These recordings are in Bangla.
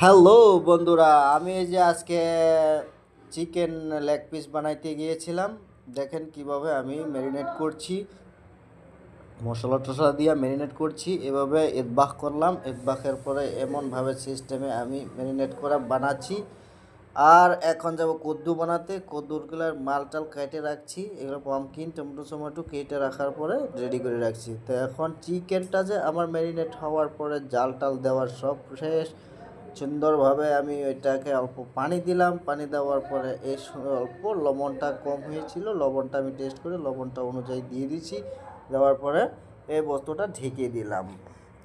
হ্যালো বন্ধুরা, আমি এই যে আজকে চিকেন লেগ পিস বানাইতে গিয়েছিলাম। দেখেন কিভাবে আমি ম্যারিনেট করছি, মশলা টশলা দিয়ে ম্যারিনেট করছি। এভাবে ইতবাহ করলাম, ইতবাহের পরে এমনভাবে সিস্টেমে আমি ম্যারিনেট করে বানাচ্ছি। আর এখন যাব কদ্দু বানাতে। কদ্দুরগুলোর মাল টাল কেটে রাখছি, এগুলো পামকিন টমেটো টমেটো কেটে রাখার পরে রেডি করে রাখছি। তো এখন চিকেনটা যে আমার ম্যারিনেট হওয়ার পরে জাল টাল দেওয়ার সব শেষ, সুন্দরভাবে আমি ওইটাকে অল্প পানি দিলাম। পানি দেওয়ার পরে অল্প লবণটা কম হয়েছিল, লবণটা আমি টেস্ট করে লবণটা অনুযায়ী দিয়ে দিচ্ছি। দেওয়ার পরে এই বস্তুটা ঢেকে দিলাম।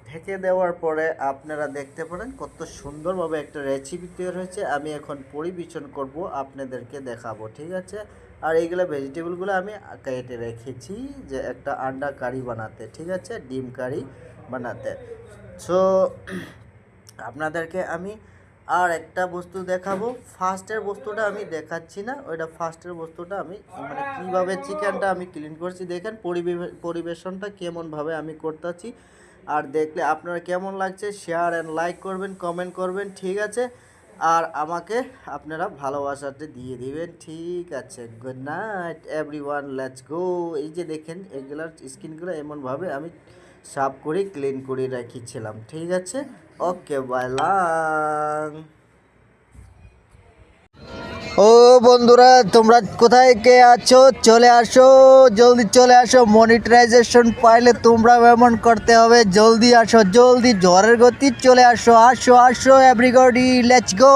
ঢেকে দেওয়ার পরে আপনারা দেখতে পারেন কত সুন্দরভাবে একটা রেসিপি তৈরি হয়েছে। আমি এখন পরিবেশন করব, আপনাদেরকে দেখাবো, ঠিক আছে। আর এইগুলো ভেজিটেবলগুলো আমি কেটে রেখেছি যে একটা আন্ডা কারি বানাতে, ঠিক আছে, ডিম কারি বানাতে। সো আপনাদেরকে আমি আর একটা বস্তু দেখাবো। ফার্স্টের বস্তুটা আমি দেখাচ্ছি না, ওইটা ফার্স্টের বস্তুটা আমি মানে কীভাবে চিকেনটা আমি ক্লিন করছি দেখেন, পরিবেশনটা কেমনভাবে আমি করতেছি। আর দেখলে আপনার কেমন লাগছে শেয়ার অ্যান্ড লাইক করবেন, কমেন্ট করবেন, ঠিক আছে। আর আমাকে আপনারা ভালোবাসাটা দিয়ে দিবেন, ঠিক আছে। Good night everyone, let's go. এই যে দেখেন এগুলার স্কিনগুলো এমনভাবে আমি সাফ করে ক্লিন করে রেখেছিলাম, ঠিক আছে। ওকে, বাইলাং। ও বন্ধুরা, তোমরা কোথায় কে আছো? চলে আসো, জলদি চলে আসো। মনিটাইজেশন পাইলে তোমরা এমন করতে হবে, জলদি আসো, জলদি ঝড়ের গতি চলে আসো, আসো আসো এভরিবডি, লেটস গো।